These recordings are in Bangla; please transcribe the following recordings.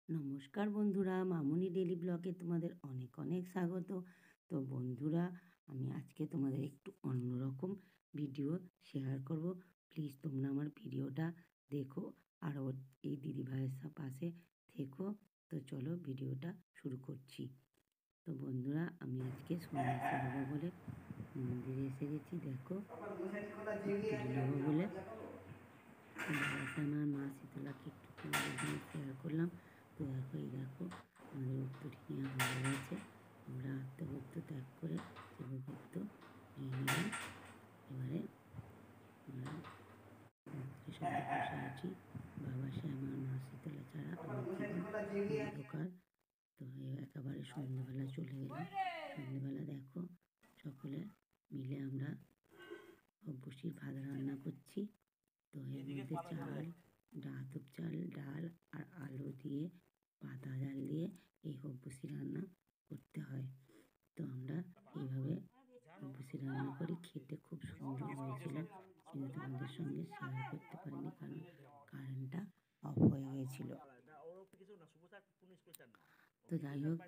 নমস্কার বন্ধুরা, মামুনি ডেইলি ব্লগে তোমাদের অনেক অনেক স্বাগত। তো বন্ধুরা, আমি আজকে তোমাদের একটু অন্যরকম ভিডিও শেয়ার করব। প্লিজ তোমরা আমার ভিডিওটা দেখো আর এই দিদিভাইয়ের পাশে থেকো। তো চলো ভিডিওটা শুরু করছি। তো বন্ধুরা, আমি আজকে সন্ন্যাসী হবো বলে মন্দিরে এসে গেছি। দেখো, তুলে নেবো বলে আমার মা শীতলাকে একটু তোমাদের সঙ্গে শেয়ার করলাম। তো দেখো, এই দেখো আমাদের উত্তরীয় হয়ে গেছে। আমরা আত্মগুপ্ত ত্যাগ করে শিবগুপ্ত নিয়ে নিলাম। এবারে আমরা মন্দিরের সাথে বসে আছি। বাবা শ্যামা মা শীতলা ছাড়া আমার জীবন অন্ধকার। তো একেবারে সন্ধ্যেবেলা চলে গেলাম। সন্ধ্যেবেলা দেখো সকলে মিলে আমরা বসির ভাত রান্না করছি। তো এর মধ্যে চাল, আতপ চাল, ডাল আর আলু দিয়ে পাতা জাল দিয়ে এই হব্বুসি রান্না করতে হয়। তো আমরা এইভাবে হব্বুসি রান্না করি। খেতে খুব সুন্দর হয়েছিল, কিন্তু তোমাদের সঙ্গে শেয়ার করতে পারিনি কারণ কারেন্টটা অফ হয়ে গেছিল। তো যাই হোক,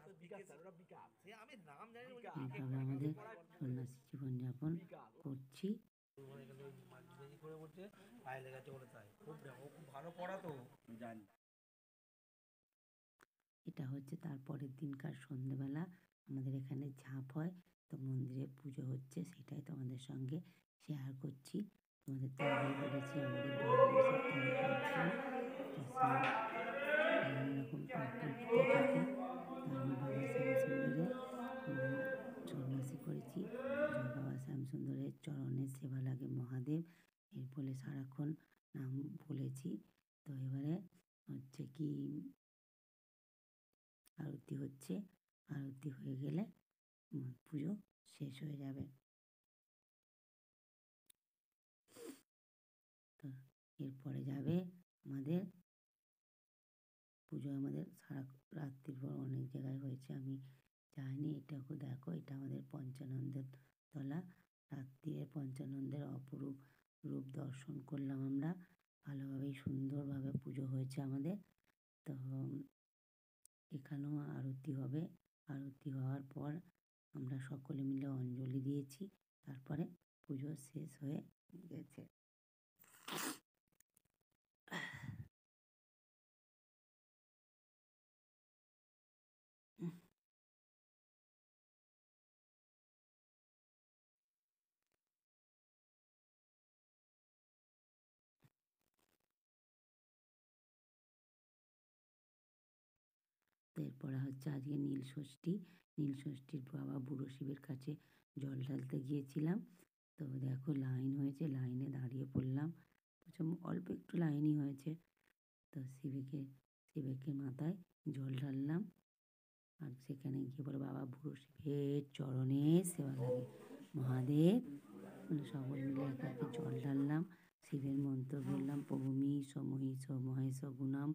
এইভাবে আমাদের সন্ন্যাসী জীবনযাপন করছি। এটা হচ্ছে তার পরের দিনকার সন্ধ্যেবেলা। আমাদের এখানে ঝাঁপ হয়, তো মন্দিরে পুজো হচ্ছে, সেটাই তোমাদের সঙ্গে শেয়ার করছি। তোমাদের তো আগেই বলেছি আমাদের নানান রকম পার্পল ফুটে থাকে। তা আমি বাবা শ্যামসুন্দরে সন্ন্যাসী করেছি। জয় বাবা শ্যামসুন্দরের চরণের সেবা লাগে মহাদেব, এর বলে সারাক্ষণ নাম বলেছি। তো এবারে হচ্ছে কি, আরতি হচ্ছে। আরতি হয়ে গেলে পুজো শেষ হয়ে যাবে। তো এরপরে যাবে আমাদের পুজো। আমাদের সারা রাত্রির পর অনেক জায়গায় হয়েছে, আমি যাইনি। এটাকে দেখো, এটা আমাদের পঞ্চানন্দের তলা। রাত্রিরে পঞ্চানন্দের অপরূপ রূপ দর্শন করলাম আমরা। ভালোভাবেই সুন্দরভাবে পুজো হয়েছে আমাদের। তো এখানেও আরতি হবে। আরতি হওয়ার পর আমরা সকলে মিলে অঞ্জলি দিয়েছি। তারপরে পুজো শেষ হয়ে গেছে। তো এরপরে হচ্ছে আজকে নীলষষ্ঠী। নীলষষ্ঠীর বাবা বুড়ো শিবের কাছে জল ঢালতে গিয়েছিলাম। তো দেখো লাইন হয়েছে, লাইনে দাঁড়িয়ে পড়লাম। অল্প একটু লাইনই হয়েছে। তো শিবেকে মাথায় জল ঢাললাম। আর সেখানে গিয়ে বলে বাবা বুড়ো শিবের চরণে সেবা লাগে মহাদেব। মানে সকল মিলে একে একে জল ঢাললাম, শিবের মন্ত্র বললাম। প্রভু মীশ মহিষ মহেশ গুণাম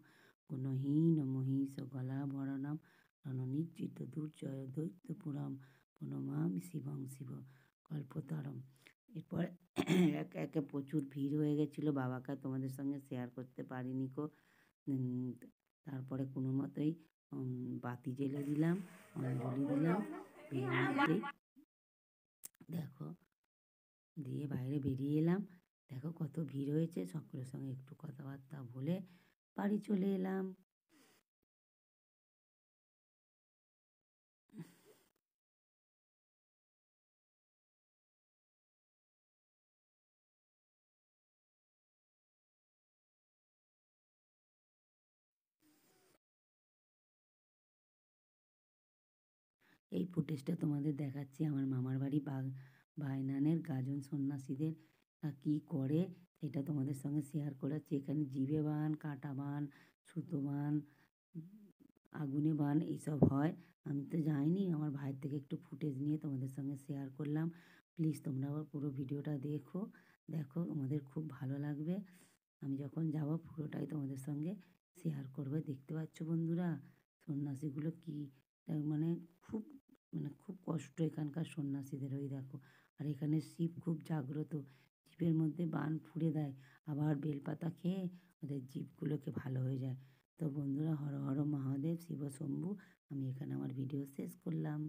গুণহীন মহিষ গলা ভরণাম রণনির্জিত দুর্জয় দৈত্যপুরাম প্রণমাম শিবং শিব কল্পতারম। এরপরে একে একে প্রচুর ভিড় হয়ে গেছিলো। বাবাকে তোমাদের সঙ্গে শেয়ার করতে পারিনি কো। তারপরে কোনো মতেই বাতি জ্বেলে দিলাম, অঞ্জলি দিলাম। দেখো, দিয়ে বাইরে বেরিয়ে এলাম। দেখো কত ভিড় হয়েছে। সকলের সঙ্গে একটু কথাবার্তা বলে বাড়ি চলে এলাম। এই ফুটেজটা তোমাদের দেখাচ্ছি আমার মামার বাড়ি ভাইনানের গাজন সন্ন্যাসীদের কি করে এটা তোমাদের সঙ্গে শেয়ার করাচ্ছি। এখানে জিভে বান, কাটা বান, সুতো বান, আগুনে বান এইসব হয়। আমি তো যাইনি, আমার ভাইয়ের থেকে একটু ফুটেজ নিয়ে তোমাদের সঙ্গে শেয়ার করলাম। প্লিজ তোমরা আবার পুরো ভিডিওটা দেখো। তোমাদের খুব ভালো লাগবে। আমি যখন যাব পুরোটাই তোমাদের সঙ্গে শেয়ার করবে। দেখতে পাচ্ছ বন্ধুরা, সন্ন্যাসীগুলো কি মানে খুব খুব কষ্ট এখানকার সন্ন্যাসীদের। ওই দেখো, আর এখানে শিব খুব জাগ্রত। জিভের মধ্যে বান ফুঁড়ে দেয়, আবার বেলপাতা খেয়ে ওদের জিভগুলোকে ভালো হয়ে যায়। তো বন্ধুরা, হর হর মহাদেব। বাবা শম্ভু। আমি এখানে আমার ভিডিও শেষ করলাম।